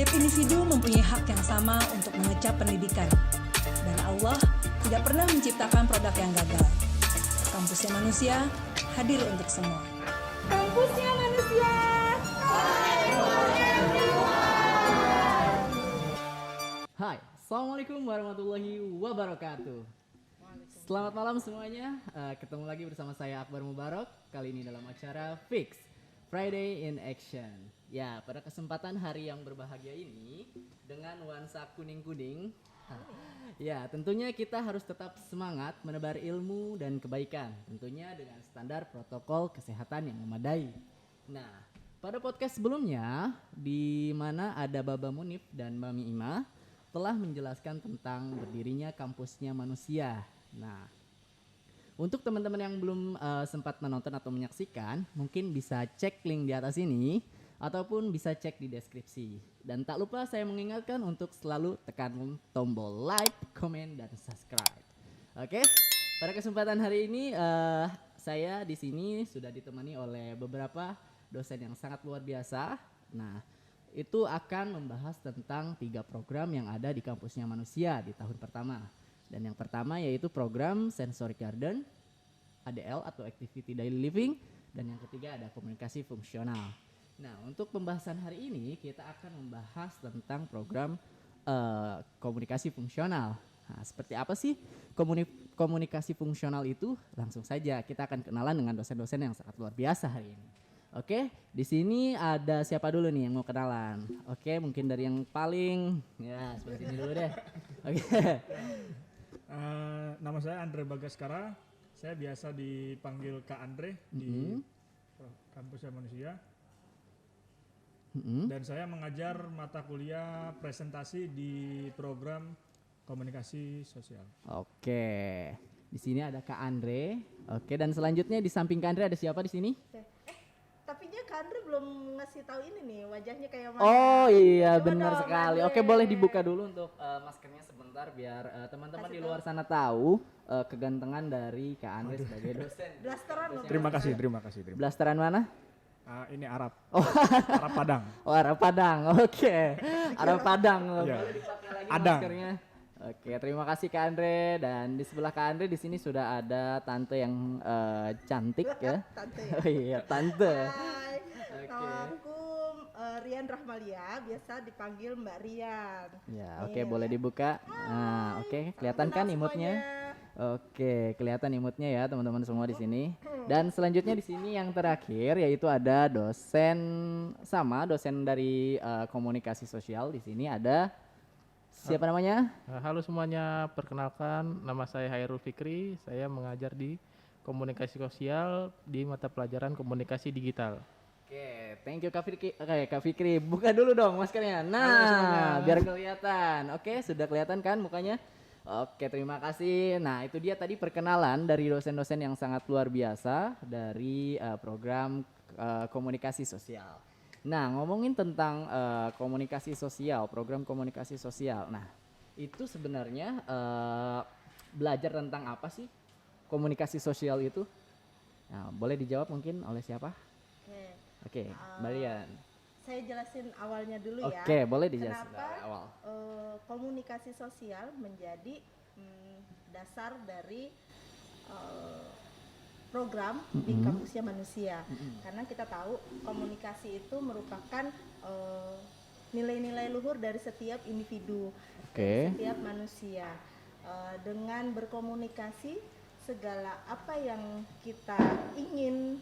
Setiap individu mempunyai hak yang sama untuk mengecap pendidikan. Dan Allah tidak pernah menciptakan produk yang gagal. Kampusnya Manusia hadir untuk semua. Kampusnya Manusia. Hai, Assalamualaikum warahmatullahi wabarakatuh. Selamat malam semuanya. Ketemu lagi bersama saya Akbar Mubarak. Kali ini dalam acara Fix Friday in Action. Ya, pada kesempatan hari yang berbahagia ini dengan nuansa kuning-kuning. Ya, tentunya kita harus tetap semangat menebar ilmu dan kebaikan. Tentunya dengan standar protokol kesehatan yang memadai. Nah, pada podcast sebelumnya di mana ada Baba Munif dan Mami Ima telah menjelaskan tentang berdirinya kampusnya Manusia. Nah, untuk teman-teman yang belum sempat menonton atau menyaksikan, mungkin bisa cek link di atas ini ataupun bisa cek di deskripsi. Dan tak lupa saya mengingatkan untuk selalu tekan tombol like, komen, dan subscribe. Oke, pada kesempatan hari ini saya di sini sudah ditemani oleh beberapa dosen yang sangat luar biasa. Nah, itu akan membahas tentang 3 program yang ada di kampusnya Manusia di tahun pertama. Dan yang pertama yaitu program Sensory Garden, ADL atau Activity Daily Living, dan yang ketiga ada komunikasi fungsional. Nah, untuk pembahasan hari ini kita akan membahas tentang program komunikasi fungsional. Nah, seperti apa sih komunikasi fungsional itu? Langsung saja kita akan kenalan dengan dosen-dosen yang sangat luar biasa hari ini. Oke, di sini ada siapa dulu nih yang mau kenalan? Oke, mungkin dari yang paling ya sebelah sini dulu deh. Oke. Nama saya Andre Bagaskara. Saya biasa dipanggil Kak Andre di kampusnya Manusia. Dan saya mengajar mata kuliah presentasi di program komunikasi sosial. Oke. Di sini ada Kak Andre. Oke, dan selanjutnya di samping Kak Andre ada siapa di sini? Tapi dia Kak Andre belum ngasih tahu ini nih, wajahnya kayak mana. Oh iya, Coba benar dong, sekali. Andre. Oke, boleh dibuka dulu untuk maskernya sebentar biar teman-teman Kasih di tahu. luar sana tahu kegantengan dari Kak Andre sebagai dosen. Blasteran loh. Terima kasih. Blasteran mana? Ini Arab. Oh. Arab Padang. Oh, Arab Padang. Oke. Arab Padang. Iya. Boleh dipakai lagi Adang. maskernya. Oke, terima kasih Kak Andre, dan di sebelah Kak Andre di sini sudah ada tante yang cantik ya. Tante ya. Oh iya, tante. Hai, Oke. nama aku Rian Rahmalia, biasa dipanggil Mbak Rian. Ya, Nih, oke, boleh dibuka. Nah, oke, kelihatan salam kan kenal imutnya? semuanya. Oke, kelihatan imutnya ya teman-teman semua di sini. Dan selanjutnya di sini yang terakhir yaitu ada dosen dari komunikasi sosial. Di sini ada siapa namanya? Halo semuanya, perkenalkan nama saya Hairul Fikri. Saya mengajar di komunikasi sosial di mata pelajaran komunikasi digital. Oke, thank you Kak Fikri. Oke, Kak Fikri, buka dulu dong maskernya. Nah, biar kelihatan. Oke, sudah kelihatan kan mukanya? Oke, terima kasih. Nah, itu dia tadi perkenalan dari dosen-dosen yang sangat luar biasa dari program komunikasi sosial. Nah, ngomongin tentang komunikasi sosial, program komunikasi sosial. Nah, itu sebenarnya belajar tentang apa sih komunikasi sosial itu? Nah, boleh dijawab mungkin oleh siapa? Oke, Mbak Rian. Saya jelasin awalnya dulu ya. Oke, boleh dijelasin Kenapa dari awal. komunikasi sosial menjadi dasar dari program di kampusnya Manusia. Karena kita tahu komunikasi itu merupakan nilai-nilai luhur dari setiap individu, dari setiap manusia. Dengan berkomunikasi, segala apa yang kita ingin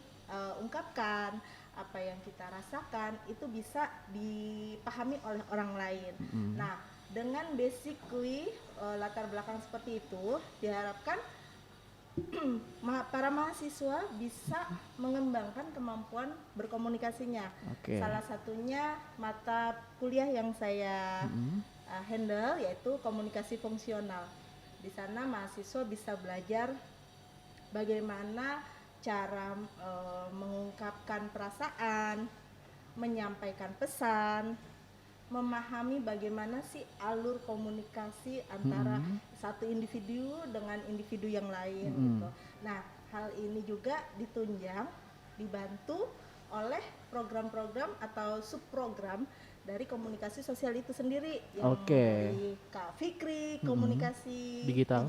ungkapkan, apa yang kita rasakan itu bisa dipahami oleh orang lain. Nah, dengan basically latar belakang seperti itu diharapkan para mahasiswa bisa mengembangkan kemampuan berkomunikasinya. Salah satunya mata kuliah yang saya handle yaitu komunikasi fungsional. Di sana mahasiswa bisa belajar bagaimana cara mengungkapkan perasaan, menyampaikan pesan, memahami bagaimana sih alur komunikasi antara satu individu dengan individu yang lain gitu. Nah, hal ini juga ditunjang, dibantu oleh program-program atau subprogram dari komunikasi sosial itu sendiri yang Oke. dari Kak Fikri komunikasi Digital.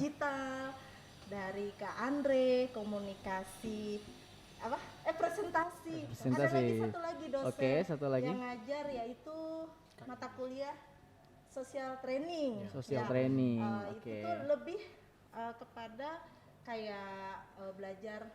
dari Kak Andre komunikasi apa presentasi. Presentasi. Ada lagi satu lagi dosen Oke, satu lagi. yang ngajar yaitu mata kuliah social training. Social training, Itu oke. tuh lebih kepada kayak belajar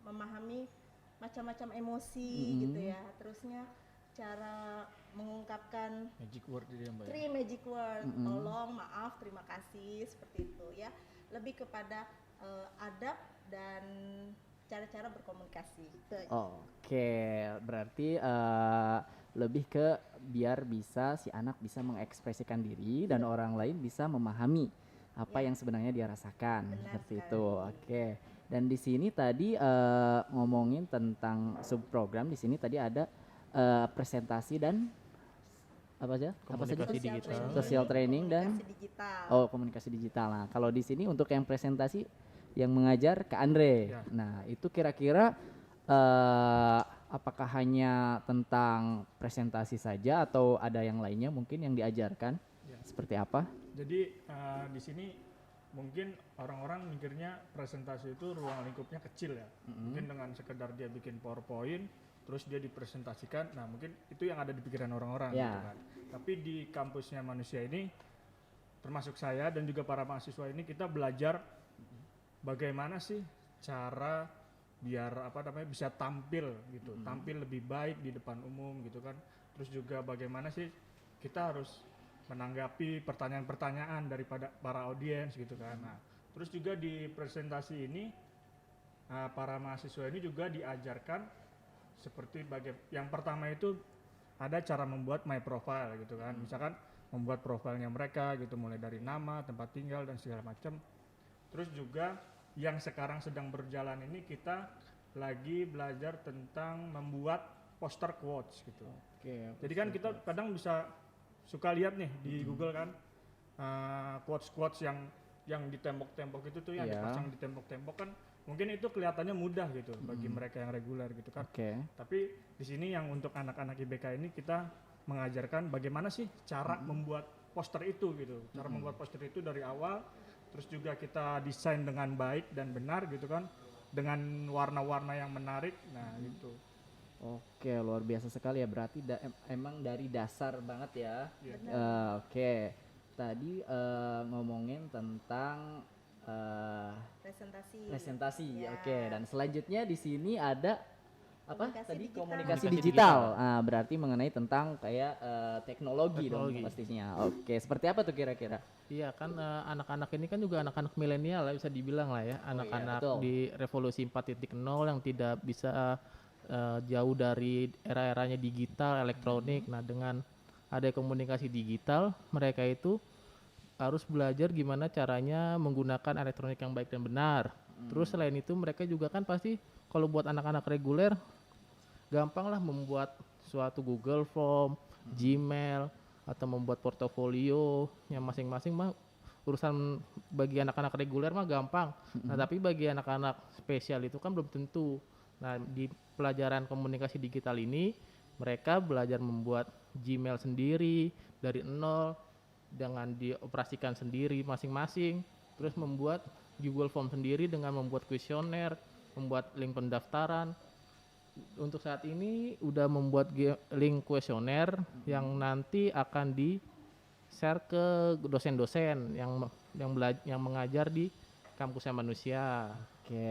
memahami macam-macam emosi gitu ya. Terusnya cara mengungkapkan Magic word dia Mbak. 3 magic word, tolong, maaf, terima kasih, seperti itu ya. Lebih kepada adab dan cara-cara berkomunikasi. Itu aja. Oke, berarti lebih ke biar bisa si anak bisa mengekspresikan diri dan orang lain bisa memahami apa yang sebenarnya dia rasakan. Benar Seperti sekali. itu. Oke. Dan di sini tadi ngomongin tentang subprogram, di sini tadi ada presentasi dan apa aja? Apa saja? Komunikasi digital. Social training dan komunikasi digital. komunikasi digital. Nah, kalau di sini untuk yang presentasi yang mengajar Kak Andre. Ya. Nah, itu kira-kira apakah hanya tentang presentasi saja atau ada yang lainnya mungkin yang diajarkan? Ya. Seperti apa? Jadi di sini mungkin orang-orang mikirnya presentasi itu ruang lingkupnya kecil ya. Mungkin dengan sekedar dia bikin PowerPoint terus dia dipresentasikan. Nah, mungkin itu yang ada di pikiran orang-orang Ya. gitu kan. Tapi di kampusnya manusia ini termasuk saya dan juga para mahasiswa ini kita belajar bagaimana sih cara biar bisa tampil gitu, tampil lebih baik di depan umum gitu kan. Terus juga bagaimana sih kita harus menanggapi pertanyaan-pertanyaan daripada para audiens gitu kan. Nah, terus juga di presentasi ini para mahasiswa ini juga diajarkan seperti yang pertama itu ada cara membuat my profile gitu kan. Misalkan membuat profilnya mereka gitu, mulai dari nama, tempat tinggal dan segala macam. Terus juga yang sekarang sedang berjalan ini kita lagi belajar tentang membuat poster quotes gitu. Oke. Jadi kan kita kadang bisa suka lihat nih di Google kan quotes-quotes yang di tembok-tembok itu tuh yang Iya. dipasang di tembok-tembok kan mungkin itu kelihatannya mudah gitu bagi mereka yang reguler gitu kan. Oke. Tapi di sini yang untuk anak-anak IBK ini kita mengajarkan bagaimana sih cara membuat poster itu gitu. Cara membuat poster itu dari awal, terus juga kita desain dengan baik dan benar gitu kan, dengan warna-warna yang menarik. Nah, gitu. Oke, luar biasa sekali ya. Berarti emang dari dasar banget ya. Iya. Oke. Tadi ngomongin tentang presentasi. Ya. Oke, dan selanjutnya di sini ada apa Komunikasi tadi digital. komunikasi Komunikasi digital. digital. Ah, berarti mengenai tentang kayak teknologi dong Teknologi. pastinya. Oke, seperti apa tuh kira-kira? Iya kan anak-anak ini kan juga anak-anak milenial lah bisa dibilang lah ya, anak-anak betul. di revolusi 4.0 yang tidak bisa jauh dari era-eranya digital, elektronik. Nah, dengan ada komunikasi digital, mereka itu harus belajar gimana caranya menggunakan elektronik yang baik dan benar. Terus selain itu mereka juga kan pasti kalau buat anak-anak reguler gampang lah membuat suatu Google Form, Gmail, atau membuat portofolio yang masing-masing mah urusan bagi anak-anak reguler mah gampang. Nah, tapi bagi anak-anak spesial itu kan belum tentu. Nah, di pelajaran komunikasi digital ini mereka belajar membuat Gmail sendiri dari nol dengan dioperasikan sendiri masing-masing, terus membuat Google Form sendiri dengan membuat kuesioner, membuat link pendaftaran. Untuk saat ini udah membuat link kuesioner yang nanti akan di-share ke dosen-dosen yang mengajar di kampusnya manusia. Oke,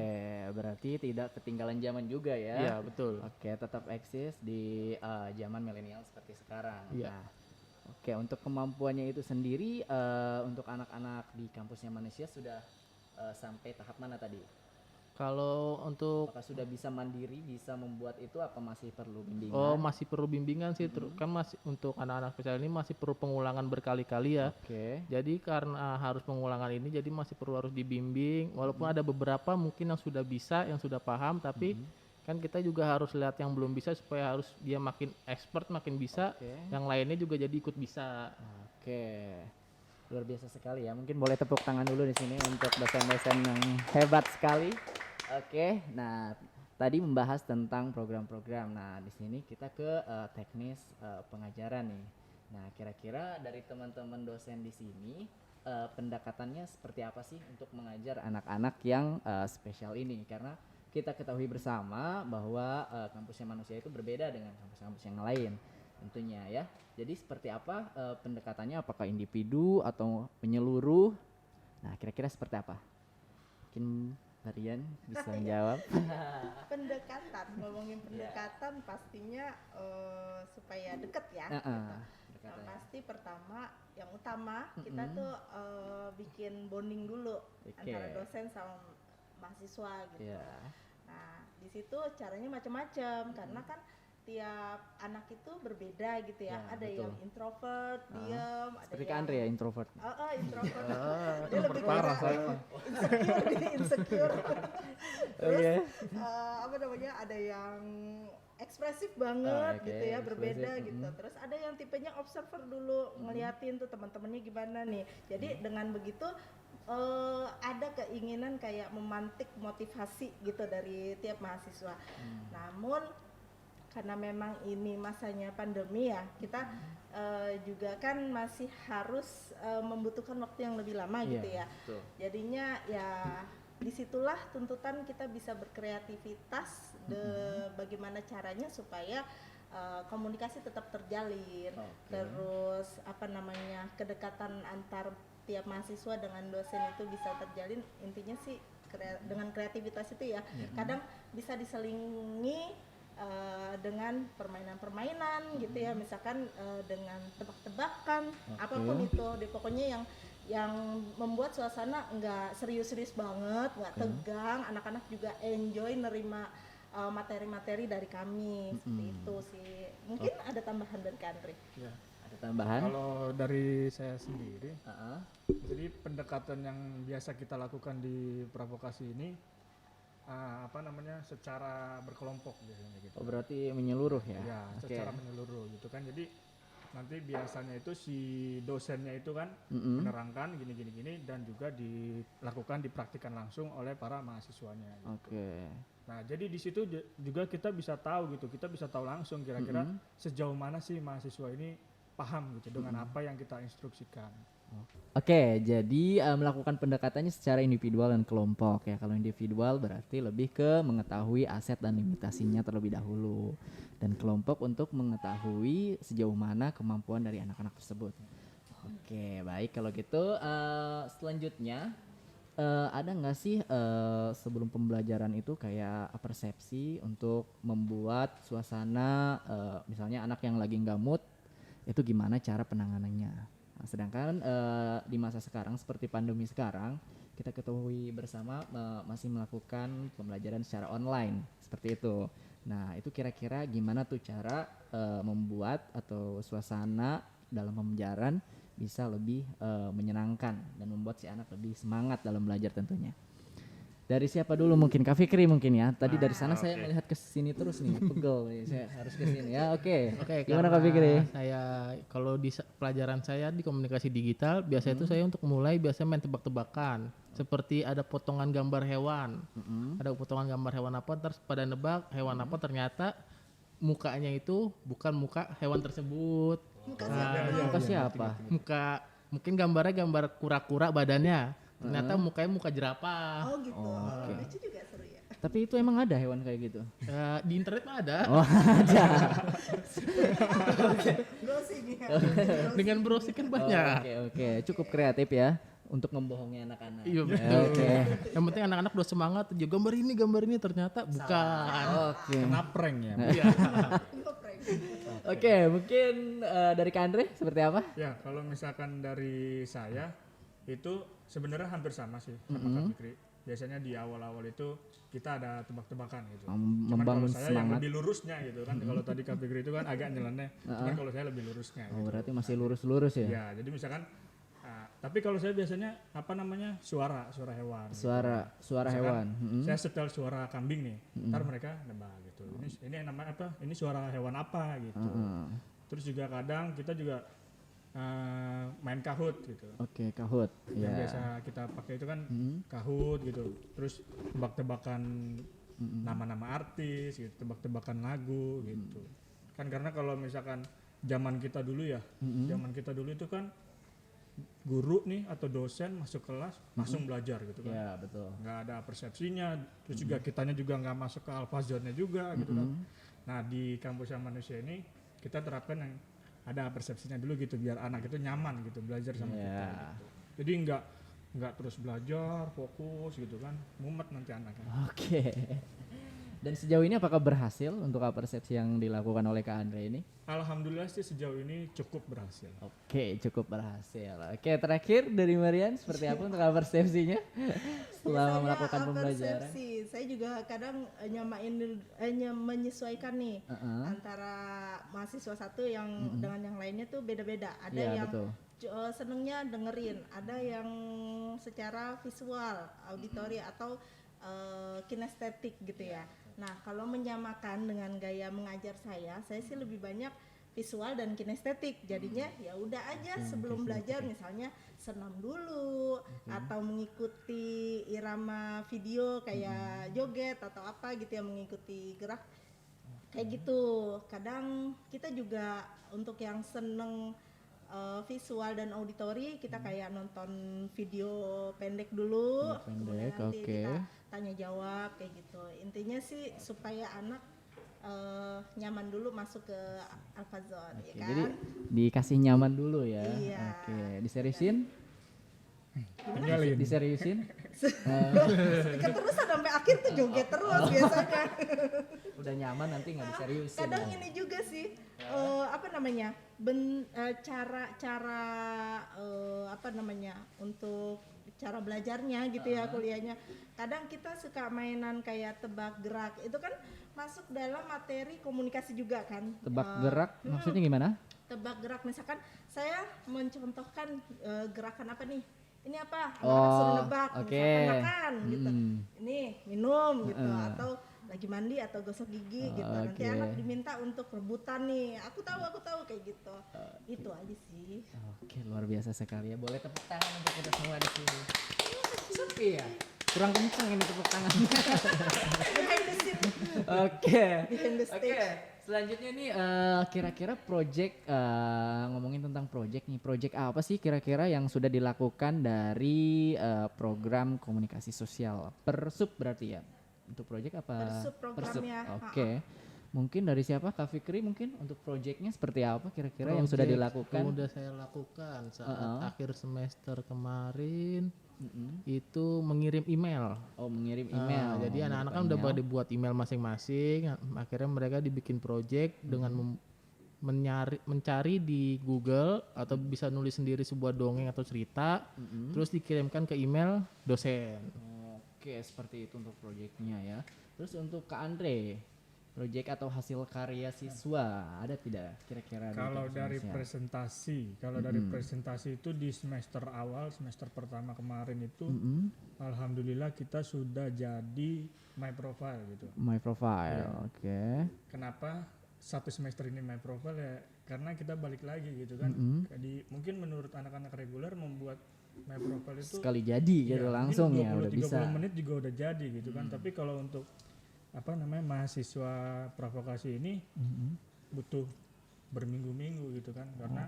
berarti tidak ketinggalan zaman juga ya. Iya, betul. Oke, tetap eksis di zaman milenial seperti sekarang. Iya. Nah, oke, untuk kemampuannya itu sendiri untuk anak-anak di kampusnya manusia sudah sampai tahap mana tadi? Kalau untuk Apakah sudah bisa mandiri, bisa membuat itu apa masih perlu bimbingan? masih perlu bimbingan sih, kan masih untuk anak-anak spesial ini masih perlu pengulangan berkali-kali ya. Oke. Jadi karena harus pengulangan ini jadi masih perlu harus dibimbing, walaupun ada beberapa mungkin yang sudah bisa, yang sudah paham, tapi kan kita juga harus lihat yang belum bisa supaya harus dia makin expert, makin bisa, Oke. yang lainnya juga jadi ikut bisa. Oke. Luar biasa sekali ya. Mungkin boleh tepuk tangan dulu di sini untuk dosen-dosen yang hebat sekali. Oke. Nah, tadi membahas tentang program-program. Nah, di sini kita ke teknis pengajaran nih. Nah, kira-kira dari teman-teman dosen di sini pendekatannya seperti apa sih untuk mengajar anak-anak yang spesial ini? Karena kita ketahui bersama bahwa kampusnya manusia itu berbeda dengan kampus-kampus yang lain tentunya ya. Jadi seperti apa pendekatannya? Apakah individu atau menyeluruh? Nah, kira-kira seperti apa? Mungkin Marian bisa menjawab. Pendekatan, ngomongin pendekatan pastinya supaya deket ya. Gitu. Nah, pasti pertama yang utama kita tuh bikin bonding dulu antara dosen sama mahasiswa gitu. Nah, di situ caranya macam-macam karena kan tiap anak itu berbeda gitu ya. Ada yang introvert, diam, ada seperti yang Andre ya, introvert. introvert. Dia lebih parah insecure. Terus apa namanya? Ada yang ekspresif banget gitu ya, berbeda gitu. Terus ada yang tipenya observer dulu, ngeliatin tuh teman-temannya gimana nih. Jadi dengan begitu ada keinginan kayak memantik motivasi gitu dari tiap mahasiswa. Namun karena memang ini masanya pandemi ya, kita juga kan masih harus membutuhkan waktu yang lebih lama gitu ya. Betul. Jadinya ya disitulah tuntutan kita bisa berkreativitas bagaimana caranya supaya komunikasi tetap terjalin. Terus apa namanya, kedekatan antar tiap mahasiswa dengan dosen itu bisa terjalin. Intinya sih dengan kreativitas itu ya. Kadang bisa diselingi dengan permainan-permainan gitu ya, misalkan dengan tebak-tebakan, apapun itu, pokoknya yang membuat suasana nggak serius-serius banget, nggak tegang, anak-anak juga enjoy nerima materi-materi dari kami. Seperti itu sih. Mungkin ada tambahan dari Kandri. Ya. Ada tambahan? Kalau dari saya sendiri, jadi pendekatan yang biasa kita lakukan di provokasi ini secara berkelompok biasanya gitu. Oh, berarti menyeluruh ya? Ya, secara menyeluruh gitu kan. Jadi nanti biasanya itu si dosennya itu kan menerangkan gini dan juga dilakukan dipraktikkan langsung oleh para mahasiswanya gitu. Nah, jadi di situ juga kita bisa tahu gitu. Kita bisa tahu langsung kira-kira sejauh mana sih mahasiswa ini paham gitu dengan apa yang kita instruksikan. Oke, jadi melakukan pendekatannya secara individual dan kelompok ya. Kalau individual berarti lebih ke mengetahui aset dan limitasinya terlebih dahulu, dan kelompok untuk mengetahui sejauh mana kemampuan dari anak-anak tersebut. Oke, baik kalau gitu. Selanjutnya ada nggak sih sebelum pembelajaran itu kayak persepsi untuk membuat suasana misalnya anak yang lagi nggak mood itu gimana cara penanganannya? Nah, sedangkan di masa sekarang seperti pandemi sekarang kita ketahui bersama masih melakukan pembelajaran secara online seperti itu. Nah, itu kira-kira gimana tuh cara membuat atau suasana dalam pembelajaran bisa lebih menyenangkan dan membuat si anak lebih semangat dalam belajar tentunya. Dari siapa dulu mungkin? Kak Fikri mungkin ya. Tadi dari sana saya melihat ke sini terus nih, pegel nih. Saya harus ke sini ya. Oke. Gimana Kak Fikri? Saya kalau di pelajaran saya di komunikasi digital biasa itu saya untuk mulai biasa main tebak-tebakan. Seperti ada potongan gambar hewan. Ada potongan gambar hewan apa, terus pada nebak hewan apa, ternyata mukanya itu bukan muka hewan tersebut. Muka siapa? Muka mungkin gambarnya gambar kura-kura badannya. Ternyata mukanya muka jerapah. Oh gitu. Lucu juga, seru ya. Tapi itu emang ada hewan kayak gitu? Di internet mah ada. Oh, ada. Browsing ya. Dengan browsing kan banyak. Oke. Cukup kreatif ya untuk membohongi anak-anak. Iya betul. Yang penting anak-anak udah semangat juga gambar ini ternyata bukan. Kena prank ya. Oke, mungkin dari Kak Andre seperti apa? Ya, kalau misalkan dari saya itu sebenarnya hampir sama sih sama Kak Fikri. Biasanya di awal-awal itu kita ada tebak-tebakan gitu. Cuman kalau saya yang lebih lurusnya gitu kan. Kalau tadi Kak Fikri itu kan agak nyeleneh. Cuman kalau saya lebih lurusnya. Oh, gitu. berarti masih lurus-lurus ya? Ya, jadi misalkan tapi kalau saya biasanya suara hewan. Suara hewan. Saya setel suara kambing nih. Ntar mereka nebak gitu. Ini namanya apa? Ini suara hewan apa gitu. Terus juga kadang kita juga main Kahoot gitu. Oke, Kahoot. Yang biasa kita pakai itu kan Kahoot gitu. Terus tebak-tebakan nama-nama artis gitu, tebak-tebakan lagu gitu. Kan karena kalau misalkan zaman kita dulu ya, zaman kita dulu itu kan guru nih atau dosen masuk kelas langsung belajar gitu kan. Ya, betul. Nggak ada persepsinya, terus juga kitanya juga nggak masuk ke alfazonnya juga gitu kan. Nah di kampus yang manusia ini kita terapkan yang ada persepsinya dulu gitu biar anak itu nyaman gitu belajar sama kita gitu. Jadi nggak terus belajar fokus gitu kan, mumet nanti anaknya. Oke. Dan sejauh ini apakah berhasil untuk persepsi yang dilakukan oleh Kak Andre ini? Alhamdulillah sih sejauh ini cukup berhasil. Oke, cukup berhasil. Oke, terakhir dari Marian seperti apa untuk persepsinya selama Biasanya melakukan pembelajaran? persepsi, saya juga kadang menyesuaikan nih antara mahasiswa satu yang dengan yang lainnya tuh beda-beda. Ada Iya, yang betul. senengnya dengerin, ada yang secara visual, auditori atau kinestetik gitu ya. Nah, kalau menyamakan dengan gaya mengajar saya sih lebih banyak visual dan kinestetik. Jadinya ya udah aja sebelum belajar misalnya senam dulu atau mengikuti irama video kayak joget atau apa gitu ya, mengikuti gerak kayak gitu. Kadang kita juga untuk yang seneng visual dan auditori kita kayak nonton video pendek dulu, kemudian nanti kita tanya jawab kayak gitu. Intinya sih supaya anak nyaman dulu masuk ke alfazon, ya kan? Jadi dikasih nyaman dulu ya. Iya. Oke, diseriusin? Tinggalin. Diseriusin? Keterusan sampai akhir tuh joget terus biasanya. Udah nyaman nanti nggak diseriusin. Kadang ya. ini juga sih cara untuk cara belajarnya gitu ya kuliahnya. Kadang kita suka mainan kayak tebak gerak, itu kan masuk dalam materi komunikasi juga kan. Tebak gerak maksudnya gimana? Tebak gerak, misalkan saya mencontohkan gerakan apa nih? Ini apa? Anak Oh, suruh nebak, oke. misalkan makan gitu. Ini minum gitu, atau lagi mandi atau gosok gigi gitu. Nanti Oke. anak diminta untuk rebutan nih. Aku tahu kayak gitu. Itu aja sih. Oke, luar biasa sekali ya. Boleh tepuk tangan untuk kita semua di sini. Sepi ya? Kurang kenceng ini tepuk tangannya. Behind the scene. Oke. Behind the Oke. stage. Selanjutnya nih kira-kira project ngomongin tentang project nih. Project apa sih kira-kira yang sudah dilakukan dari program komunikasi sosial Persup berarti ya? Untuk project apa? Persup programnya. Oke. Mungkin dari siapa? Kak Fikri mungkin untuk projectnya seperti apa kira-kira yang sudah Project dilakukan? Udah saya lakukan saat akhir semester kemarin. Itu mengirim email. Oh, mengirim email. Jadi anak-anak kan udah pada buat email masing-masing. Akhirnya mereka dibikin project dengan mencari di Google atau bisa nulis sendiri sebuah dongeng atau cerita, terus dikirimkan ke email dosen. Oke, seperti itu untuk proyeknya ya. Terus untuk Kak Andre, proyek atau hasil karya siswa ada tidak kira-kira? Kalau dari presentasi? presentasi itu di semester awal, semester pertama kemarin itu alhamdulillah kita sudah jadi my profile gitu. My profile, Ya. oke. Kenapa satu semester ini my profile ya? Karena kita balik lagi gitu kan. Mungkin menurut anak-anak reguler membuat my profile itu Sekali jadi gitu ya, langsung mungkin ya udah 20-30 bisa. menit juga udah jadi gitu kan. Tapi kalau untuk mahasiswa provokasi ini butuh berminggu-minggu gitu kan, karena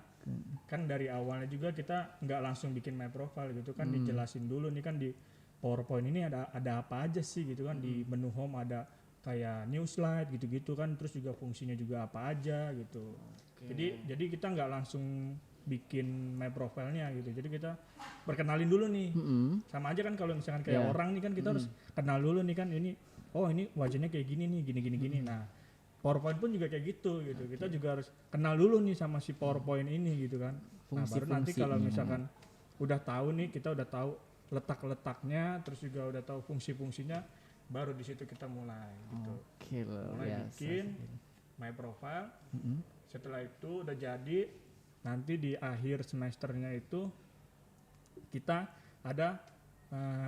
kan dari awalnya juga kita nggak langsung bikin my profile gitu kan, dijelasin dulu nih kan di PowerPoint ini ada apa aja sih gitu kan, di menu home ada kayak new slide gitu-gitu kan, terus juga fungsinya juga apa aja gitu. Jadi kita nggak langsung bikin my profile-nya gitu, jadi kita perkenalin dulu nih. Sama aja kan kalau misalkan kayak orang nih kan kita harus kenal dulu nih kan, ini wajahnya kayak gini nih, gini. Nah, PowerPoint pun juga kayak gitu. Kita juga harus kenal dulu nih sama si PowerPoint ini gitu kan. Nah, baru nanti kalau misalkan udah tahu nih, kita udah tahu letak-letaknya, terus juga udah tahu fungsi-fungsinya, baru di situ kita mulai gitu. Oke, luar Mulai biasa. bikin my profile. Setelah itu udah jadi, nanti di akhir semesternya itu kita ada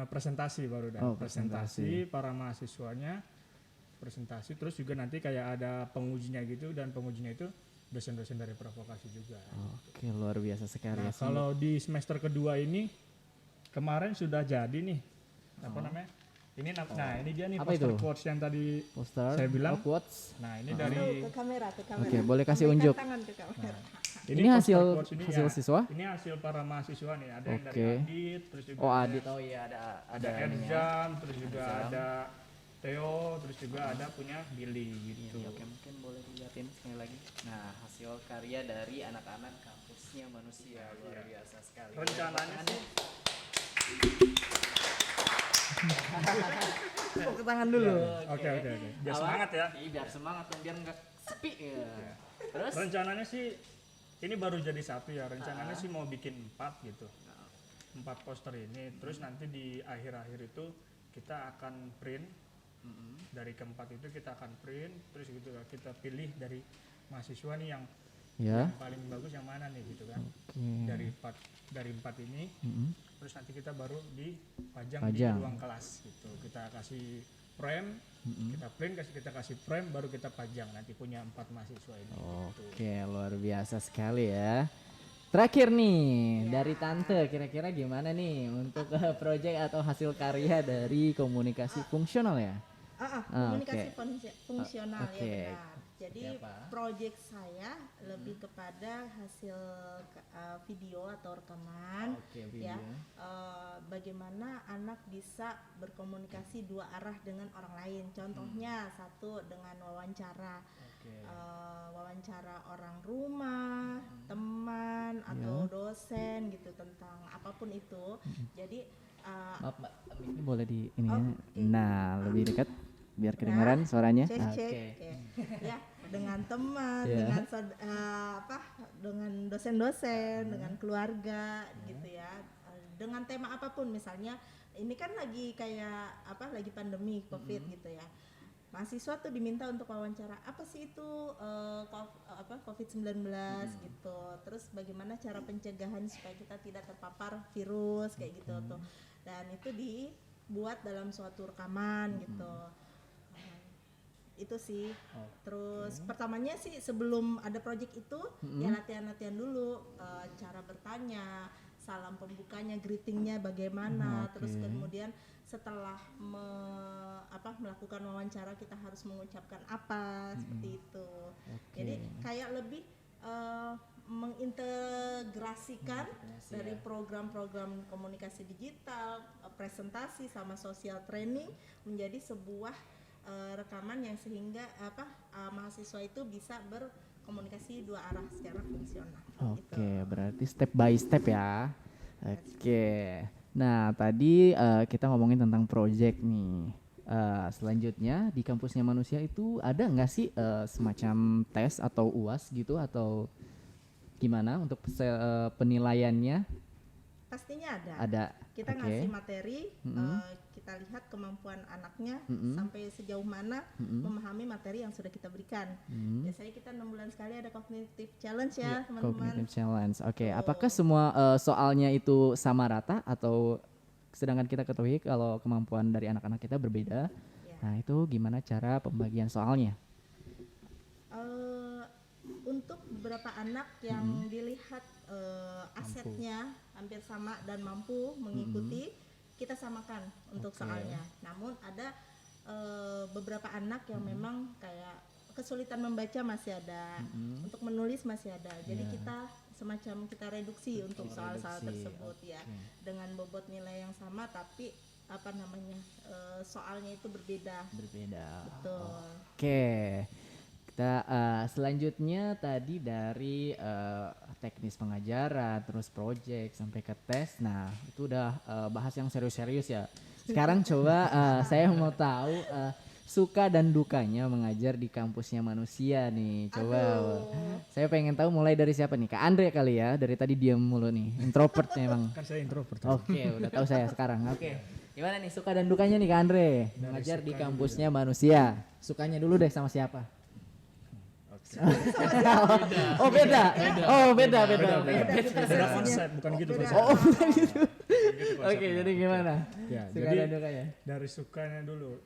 presentasi baru dah. Oh, presentasi para mahasiswanya, presentasi, terus juga nanti kayak ada pengujinya gitu, dan pengujinya itu dosen-dosen dari provokasi juga. Oke, luar biasa sekali Nah, ya. kalau di semester kedua ini kemarin sudah jadi nih Nah ini dia nih Apa poster itu? quotes yang tadi Poster. saya bilang. Quotes. Nah ini Tuh, dari ke kamera, ke kamera. Oke, boleh kasih Memberikan unjuk. tangan ke kamera. Ini poster hasil quotes ini hasil ya, siswa? Ini hasil para mahasiswa nih. Ada yang dari Oke. Adit, terus juga Oh, ada Adit. Oh iya ada ininya. Erzam, terus juga Erzam. ada Theo, terus juga ada punya Billy gitu. Ini, oke, mungkin boleh dilihatin sekali lagi. Nah, hasil karya dari anak-anak kampusnya manusia luar biasa sekali. Rencananya sih Tepuk tangan dulu. Oke. Biar Apa? semangat ya. Iya, biar semangat dan biar nggak sepi ya. Terus? Rencananya sih ini baru jadi satu ya. Rencananya sih mau bikin 4 gitu. 4 poster ini. Terus nanti di akhir-akhir itu kita akan print. Dari keempat itu kita akan print. Terus gitu kita pilih dari mahasiswa nih yang paling bagus yang mana nih gitu kan. Dari 4 ini. Terus nanti kita baru dipajang di ruang kelas gitu. Kita kasih frame, kita print, kita kasih frame, baru kita pajang. Nanti punya 4 mahasiswa ini. Gitu. Oke, luar biasa sekali ya. Terakhir nih dari Tante, kira-kira gimana nih untuk project atau hasil karya dari komunikasi fungsional ya? Komunikasi fungsional oke. ya benar. Jadi Siapa? project saya lebih kepada hasil video atau rekaman Oke, ya. video. Bagaimana anak bisa berkomunikasi dua arah dengan orang lain. Contohnya satu dengan wawancara. Oke. Wawancara orang rumah, teman atau dosen gitu tentang apapun itu. Jadi Maaf Mbak, ini boleh di ini ya. oke. Nah, lebih dekat biar kedengaran suaranya. cek Oke. Oke. Ya, dengan teman, Ya. dengan dengan dosen-dosen, dengan keluarga gitu ya. Dengan tema apapun misalnya ini kan lagi kayak lagi pandemi Covid gitu ya. Mahasiswa tuh diminta untuk wawancara apa sih itu COVID-19 gitu. Terus bagaimana cara pencegahan supaya kita tidak terpapar virus kayak gitu tuh. Dan itu dibuat dalam suatu rekaman gitu. Itu sih. Terus pertamanya sih sebelum ada project itu ya latihan-latihan dulu, cara bertanya, salam pembukanya, greetingnya bagaimana. Terus kemudian setelah melakukan wawancara kita harus mengucapkan apa seperti itu. Jadi kayak lebih mengintegrasikan dari program-program komunikasi digital, presentasi sama social training menjadi sebuah rekaman yang sehingga mahasiswa itu bisa berkomunikasi dua arah secara fungsional. Oke, berarti step by step ya. Oke. Nah, tadi kita ngomongin tentang project nih. Selanjutnya di kampusnya manusia itu ada nggak sih semacam tes atau UAS gitu atau gimana untuk penilaiannya? Pastinya ada. Ada. Kita Oke. ngasih materi, kita lihat kemampuan anaknya sampai sejauh mana memahami materi yang sudah kita berikan. Biasanya kita 6 bulan sekali ada cognitive challenge ya teman-teman. Cognitive challenge. Oke, apakah semua soalnya itu sama rata atau sedangkan kita ketahui kalau kemampuan dari anak-anak kita berbeda? Ya. Nah, itu gimana cara pembagian soalnya? Untuk beberapa anak yang dilihat asetnya hampir sama dan mampu mengikuti, kita samakan untuk soalnya. Namun ada beberapa anak yang memang kayak kesulitan membaca masih ada, untuk menulis masih ada. Jadi kita reduksi untuk soal-soal tersebut ya, dengan bobot nilai yang sama tapi soalnya itu berbeda. Betul. Oke. Kita selanjutnya tadi dari teknis pengajaran, terus project sampai ke tes. Nah, itu udah bahas yang serius-serius ya. Sekarang coba saya mau tahu suka dan dukanya mengajar di kampusnya manusia nih. Coba saya pengen tahu mulai dari siapa nih? Kak Andre kali ya. Dari tadi diam mulu nih. Introvert memang. Kan saya introvert. Oke, udah tahu saya sekarang. Oke. Gimana nih suka dan dukanya nih Kak Andre? Mengajar di kampusnya manusia. Sukanya dulu deh sama siapa? Oh beda. Oh beda. Beda konsep, bukan gitu konsep. Oh bukan gitu. Gitu konsepnya. Oke, jadi gimana? Ya, Suka jadi dan dukanya. dari sukanya dulu.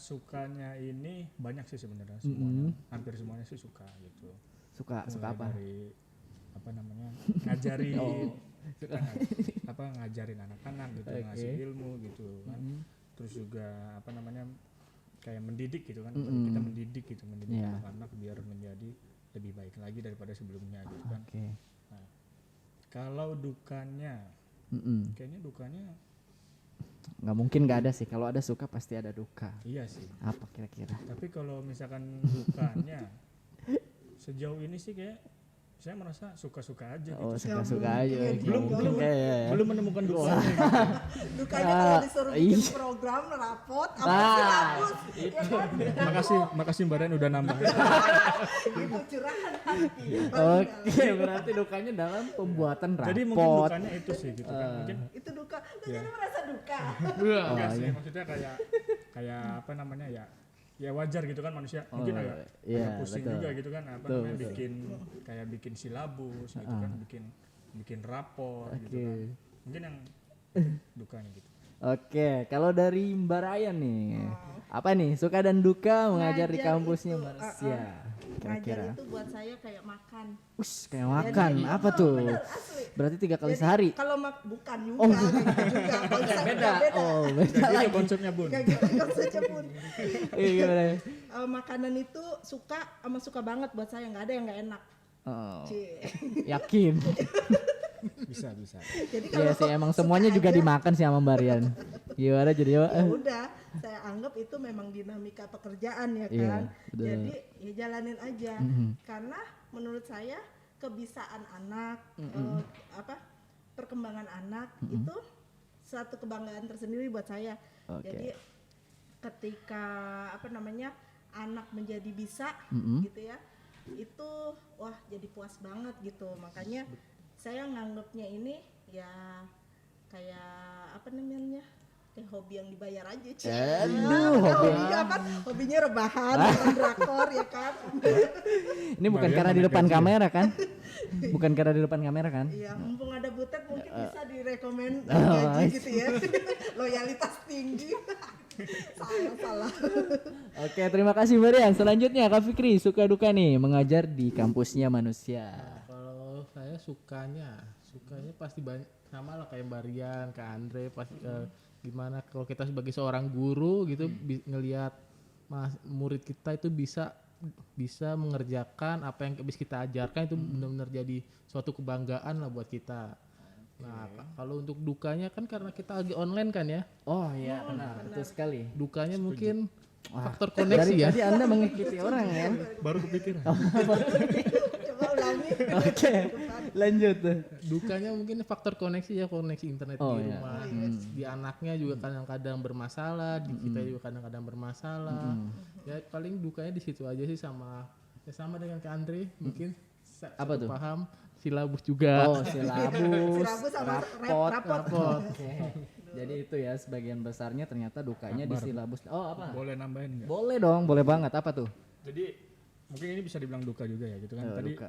Sukanya ini banyak sih sebenarnya semuanya. Hampir semuanya sih suka gitu. Suka Mulai apa? Dari ngajarin Oh. ngajarin anak-anak gitu, ngasih ilmu gitu kan. terus juga apa namanya kayak mendidik gitu kan, kita mendidik gitu, mendidik Iya. anak-anak biar menjadi lebih baik lagi daripada sebelumnya gitu kan. Oke. Nah, kalau dukanya, kayaknya dukanya Nggak mungkin nggak ada sih. Kalau ada suka pasti ada duka. iya sih. Apa kira-kira? Tapi kalau misalkan dukanya sejauh ini sih kayak saya merasa suka-suka aja Oh, gitu. suka-suka aja. Belum kayak. belum menemukan dukanya. Dukanya kalau disuruh bikin iya. program rapot apa Ah, silabus ya kan? Makasih Mbak Ren udah nambah. Itu curahan hati. Oke, berarti dukanya dalam pembuatan rapot. Jadi mungkin dukanya itu sih gitu kan. Mungkin Itu duka. Lu jadi merasa duka. enggak sih, maksudnya kayak apa namanya ya wajar gitu kan manusia mungkin agak iya, pusing betul. juga gitu kan apa Betul, namanya betul. bikin silabus gitu kan, bikin rapor gitu Oke. kan. Mungkin yang dukanya gitu. Oke, kalau dari Mbak Ryan nih, apa nih suka dan duka mengajar di Ngajar kampusnya itu, manusia? Ngajar Kira-kira. itu buat saya kayak makan. Kayak makan, apa tuh? Bener, asli. Berarti 3 kali Jadi, sehari? Kalau bukan juga, kayak gitu juga. Konsepnya Beda. Oh, beda Kayak gitu lagi. konsepnya Bun. Kayak gitu konsepnya pun. Iya, gimana? Makanan itu suka banget buat saya, nggak ada yang nggak enak. Oh, Cie. yakin. Bisa. Jadi Iya sih, emang semuanya juga dimakan sih sama Mbak Ryan. Gimana jadi? ya udah, saya anggap itu memang dinamika pekerjaan ya Iya, kan. betul. Jadi ya jalanin aja. Karena menurut saya kebiasaan anak, perkembangan anak itu suatu kebanggaan tersendiri buat saya. Oke. Jadi ketika anak menjadi bisa gitu ya, itu wah jadi puas banget gitu. Makanya saya nganggapnya ini ya kayak kayak hobi yang dibayar aja Ci. Aduh, Hobinya kan, hobinya rebahan, nonton drakor ya kan. Ini bukan Mbak karena Ryan di depan naik gaji. kamera kan? Bukan karena di depan kamera kan? Iya, mumpung ada butet mungkin bisa direkomend Oh, gaji gitu ya. Loyalitas tinggi. Salah. Oke, terima kasih Mbak Ryan. Selanjutnya Kak Fikri, suka duka nih mengajar di kampusnya manusia. Kalau saya sukanya pasti banyak, sama lah kayak Mbak Rian, Kak Andre, pasti gimana kalau kita sebagai seorang guru gitu ngelihat murid kita itu bisa mengerjakan apa yang habis kita ajarkan, itu benar-benar jadi suatu kebanggaan lah buat kita. Nah, kalau untuk dukanya kan karena kita lagi online kan ya. Oh iya, benar, betul sekali. Dukanya mungkin faktor Dari koneksi ya. tadi Anda mengikuti orang ya. Baru kepikiran. Coba ulangi. Oke, lanjut. Dukanya mungkin faktor koneksi ya, koneksi internet Oh, di iya. rumah. Di anaknya juga kadang-kadang bermasalah, di kita juga kadang-kadang bermasalah. Ya paling dukanya di situ aja sih, sama dengan Kak Andre mungkin Apa satu tuh? paham silabus juga. Oh, silabus, Silabus sama rapot. Oke. Jadi itu ya sebagian besarnya ternyata dukanya di silabus. Oh, apa? Boleh nambahin nggak? Boleh dong, boleh banget. Apa tuh? Jadi mungkin ini bisa dibilang duka juga ya gitu kan. Oh, Tadi duka.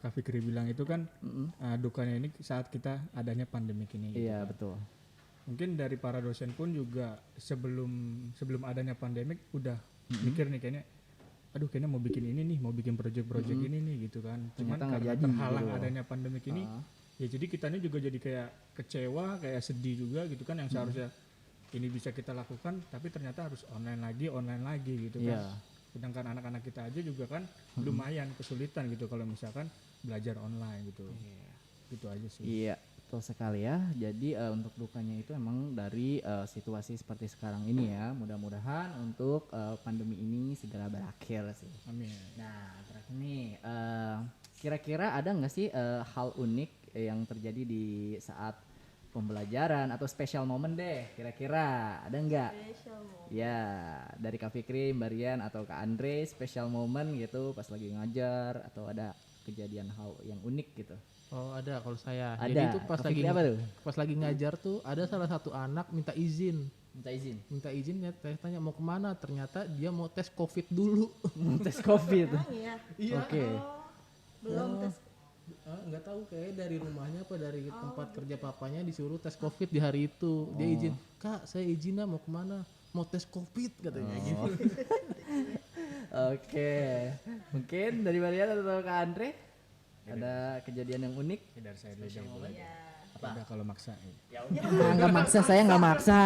Kak Fikri bilang itu kan dukanya ini saat kita adanya pandemik ini. Gitu. Iya, betul. Mungkin dari para dosen pun juga sebelum adanya pandemik udah mikir nih kayaknya mau bikin ini nih, mau bikin project-project ini nih gitu kan. Cuman Ternyata nggak karena jadi terhalang gitu. adanya pandemik ini, ya jadi kitanya juga jadi kayak kecewa, kayak sedih juga gitu kan, yang seharusnya ini bisa kita lakukan tapi ternyata harus online lagi gitu kan. Iya. Sedangkan anak-anak kita aja juga kan lumayan kesulitan gitu kalau misalkan belajar online gitu. Gitu aja sih. Iya, betul sekali ya. Jadi untuk dukanya itu emang dari situasi seperti sekarang ini ya. Mudah-mudahan untuk pandemi ini segera berakhir sih. Amin. Nah, terakhir nih, kira-kira ada nggak sih hal unik yang terjadi di saat pembelajaran atau special moment deh? Kira-kira ada nggak? Special moment. Ya, dari Kak Fikri, Mbak Rian atau Kak Andre, special moment gitu pas lagi ngajar atau ada kejadian hal yang unik gitu? Oh, ada kalau saya. Ada. Jadi itu pas Kak lagi Fikri apa tuh? pas lagi ngajar tuh ada salah satu anak minta izin. Minta izin. Ya, saya tanya mau kemana, ternyata dia mau tes COVID dulu. Tes COVID. Iya. Oke. Belum tes. Nggak tahu kayak dari rumahnya apa dari tempat kerja papanya disuruh tes COVID di hari itu. Dia izin, Kak saya izin mau kemana, mau tes COVID katanya gitu. Oke. Mungkin dari Marian atau Kak Andre ada kejadian yang unik? Dari saya dulu deh. Ya. daripada kalau maksain. Nggak maksa, saya nggak maksa.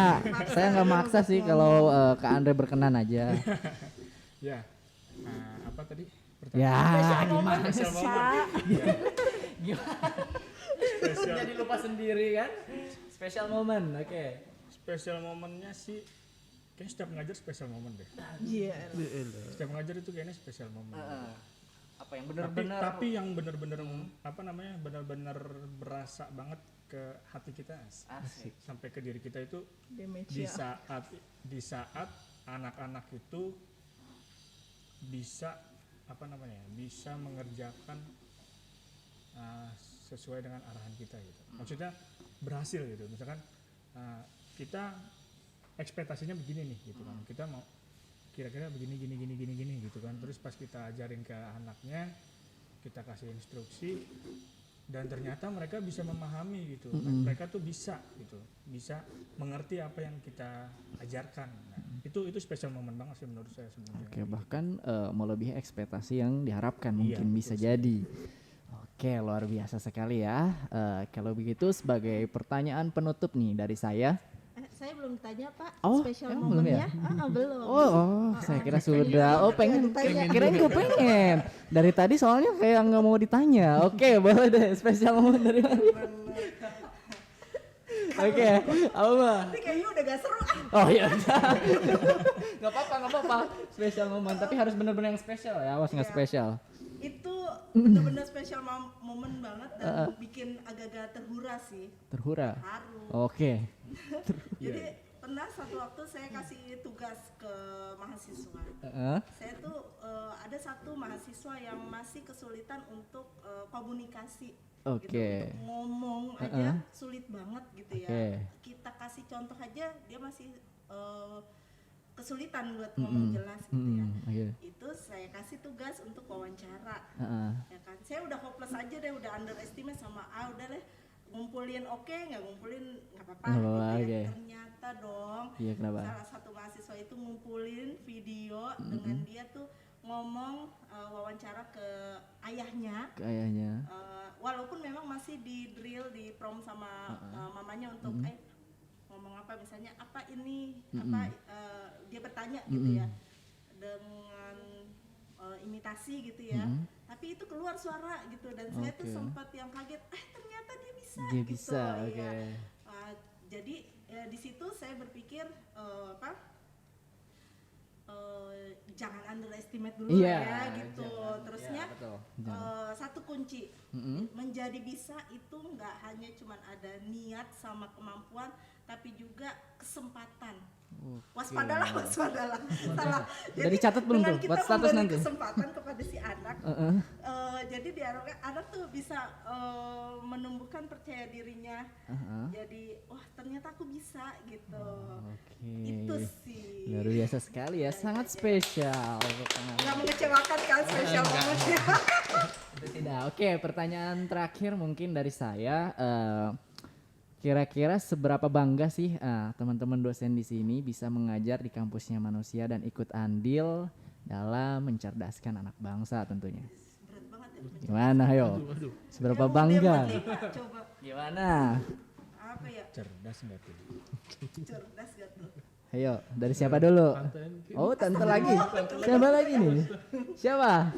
Saya nggak maksa sih kalau Kak Andre berkenan aja. Ya, apa tadi? Ya, momen, gimana sih? Pak. Spesial, Jadi lupa sendiri kan? Special moment, oke. spesial momennya sih, kayak setiap ngajar spesial momen deh. Iya. Setiap ngajar itu kayaknya spesial momen. Apa yang Tapi yang benar-benar apa namanya, benar-benar berasa banget ke hati kita, asik. sampai ke diri kita itu Demensia. di saat anak-anak itu bisa apa namanya, bisa mengerjakan sesuai dengan arahan kita gitu. Maksudnya berhasil gitu. Misalkan kita ekspektasinya begini nih gitu kan. Kita mau kira-kira begini gini gitu kan. Terus pas kita ajarin ke anaknya, kita kasih instruksi dan ternyata mereka bisa memahami gitu. Mereka tuh bisa gitu. Bisa mengerti apa yang kita ajarkan. Nah, itu spesial momen banget sih menurut saya sebenarnya. Oke, bahkan melebihi ekspektasi yang diharapkan Iya, mungkin bisa betul jadi. Oke, luar biasa sekali ya. Kalau begitu sebagai pertanyaan penutup nih dari saya. Saya belum tanya Pak, Oh, spesial emang belum ya? momennya. Belum. Oh, saya kira sudah. Oh, pengen, Ditanya. kirain gue pengen. Dari tadi soalnya kayak nggak mau ditanya. Oke, boleh deh. Spesial momen dari mana? Oke, apa? Tapi kayaknya udah gak seru. Oh iya, nggak apa-apa. Spesial momen, tapi harus benar-benar yang spesial ya. Awas nggak Iya. spesial. Itu bener-bener spesial momen banget dan bikin agak-agak terhura sih. Terhura. Haru. Oke. Jadi pernah satu waktu saya kasih tugas ke mahasiswa. Saya tuh ada satu mahasiswa yang masih kesulitan untuk komunikasi. Oke. Gitu. Untuk ngomong aja sulit banget gitu ya. Oke. Kita kasih contoh aja dia masih kesulitan buat ngomong jelas gitu ya. Oke. Itu saya kasih tugas untuk wawancara. Heeh. Ya kan, saya udah hopeless aja deh, udah underestimate sama udah deh ngumpulin oke, nggak ngumpulin nggak apa-apa Nggak gitu apa-apa, ya. oke. Ternyata dong Iya, kenapa? salah satu mahasiswa itu ngumpulin video dengan dia tuh ngomong wawancara ke ayahnya. Kayaknya. Walaupun memang masih di drill, di prom sama mamanya untuk ngomong apa, misalnya apa ini apa dia bertanya gitu ya dengan imitasi gitu ya, tapi itu keluar suara gitu dan saya tuh Oke. sempat yang kaget, ternyata dia bisa Dia gitu. bisa, oke. Iya. Jadi di situ saya berpikir jangan underestimate dulu Iya, ya gitu. jangan. Terusnya Iya, betul. satu kunci menjadi bisa itu nggak hanya cuman ada niat sama kemampuan, tapi juga kesempatan. Waspadalah. Salah. Udah dicatat belum dengan tuh? kita Buat status memberi nanti. kesempatan kepada si anak, jadi diharapkan anak tuh bisa menumbuhkan percaya dirinya. Jadi wah ternyata aku bisa gitu. Oke. Itu sih. Luar biasa sekali ya, sangat spesial. Nggak mengecewakan kan spesial momennya. Itu tidak. Oke, pertanyaan terakhir mungkin dari saya. Kira-kira seberapa bangga sih teman-teman dosen di sini bisa mengajar di kampusnya manusia dan ikut andil dalam mencerdaskan anak bangsa tentunya. Berat banget ya. Gimana ayo? Seberapa bangga? Coba Gimana? apa ya? Cerdas nggak tuh? Cerdas gak tuh? Ayo, dari siapa dulu? Oh, tante lagi. Siapa lagi nih? Siapa?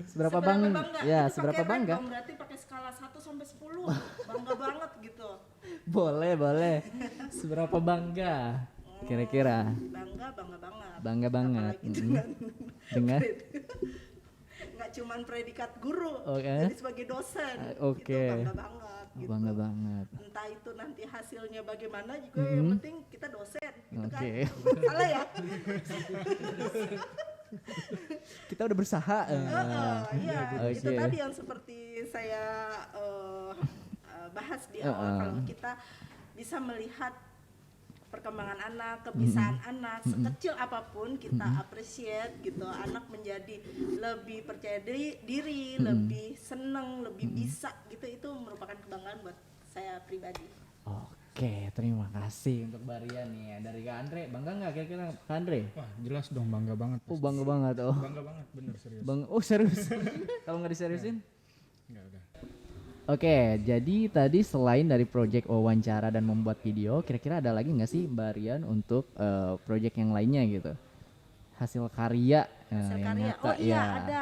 Seberapa bangga? Ya, Itu seberapa pakai rank bangga? dong, berarti pakai skala 1 sampai 10. Bangga banget gitu. Boleh. Seberapa bangga? Kira-kira? Bangga banget. Bangga banget. Apalagi Dengan? nggak cuman predikat guru, Oke. jadi sebagai dosen. Oke. Itu bangga banget gitu. Bangga banget. Entah itu nanti hasilnya bagaimana juga, yang penting kita dosen gitu Oke. kan. Salah ya? Kita udah berusaha. Iya, itu Oke. tadi yang seperti saya bahas di awal, kalau kita bisa melihat perkembangan anak, kebiasaan anak, sekecil apapun kita appreciate gitu, anak menjadi lebih percaya diri, lebih seneng, lebih bisa gitu, itu merupakan kebanggaan buat saya pribadi. Oke, terima kasih untuk Baria nih ya. Dari Kak Andre, bangga nggak kira-kira Kak Andre? Wah jelas dong, bangga banget. Oh, bangga banget. Oh, Bangga banget, bener serius. serius. Kalau nggak diseriusin? Enggak udah. Oke, jadi tadi selain dari project wawancara dan membuat video, kira-kira ada lagi nggak sih Mbak Rian untuk project yang lainnya gitu? Hasil karya Hasil yang karya. nyata Oh iya ya. ada.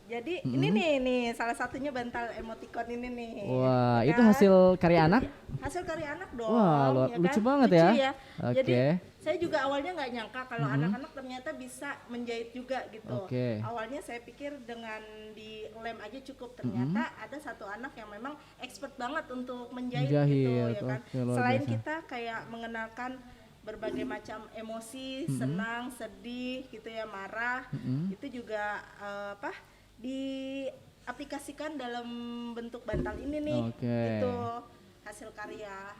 Jadi ini nih salah satunya bantal emoticon ini nih. Wah, ya itu kan? hasil karya anak? Hasil karya anak dong. Wah, lucu banget Lucu ya. Jadi Oke. saya juga awalnya nggak nyangka kalau anak-anak ternyata bisa menjahit juga gitu. Oke. Awalnya saya pikir dengan di lem aja cukup, ternyata ada satu anak yang memang expert banget untuk menjahit gitu Menjahit, ya kan. oke, luar Selain biasa. kita kayak mengenalkan berbagai macam emosi, senang, sedih gitu ya, marah, itu juga diaplikasikan dalam bentuk bantal ini nih. Oke. Itu hasil karya.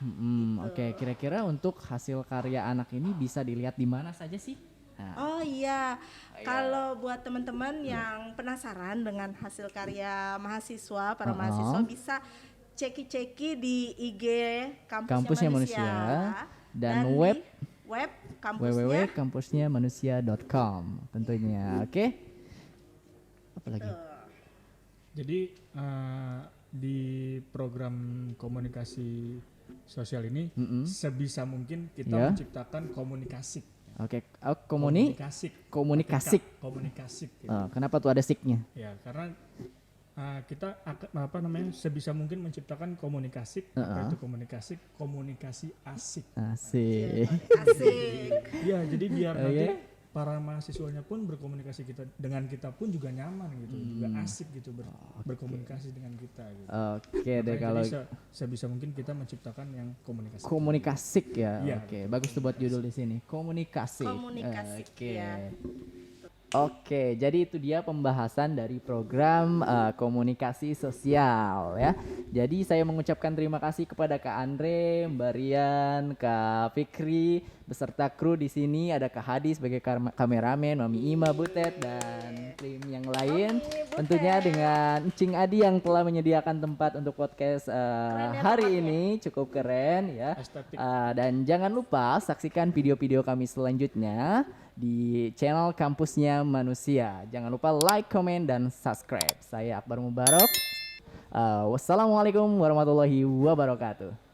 Oke, kira-kira untuk hasil karya anak ini bisa dilihat di mana saja sih? Nah, Oh iya, kalau buat teman-teman yang penasaran dengan hasil karya mahasiswa, para mahasiswa bisa ceki-ceki di IG Kampusnya Manusia dan di web kampusnya. www.kampusnyamanusia.com tentunya. Oke. Apa lagi? Jadi di program komunikasi sosial ini sebisa mungkin kita Ya. menciptakan komunikasi. Oke, komunikasi. komunikasi. Gitu. Kenapa tuh ada siknya? Ya, karena kita sebisa mungkin menciptakan komunikasi. Apa itu komunikasi asik. Asik. Asik. Ya, jadi biar nanti para mahasiswanya pun berkomunikasi dengan kita pun juga nyaman gitu, juga asik gitu berkomunikasi dengan kita gitu. Oke deh, Makanya kalau jadi sebisa mungkin kita menciptakan yang komunikasi. komunikasik ya. Iya. Oke, bagus tuh buat judul di sini. Komunikasi. Komunikasi, Oke. ya. Oke, jadi itu dia pembahasan dari program komunikasi sosial ya. Jadi saya mengucapkan terima kasih kepada Kak Andre, Mbak Rian, Kak Fikri beserta kru di sini, ada Kak Hadi sebagai kameramen, Mami Ima, Butet dan tim yang lain. Tentunya dengan Cing Adi yang telah menyediakan tempat untuk podcast hari ini, cukup keren ya. Estetik. Dan jangan lupa saksikan video-video kami selanjutnya di channel Kampusnya Manusia. Jangan lupa like, comment, dan subscribe. Saya Akbar Mubarok. Wassalamualaikum warahmatullahi wabarakatuh.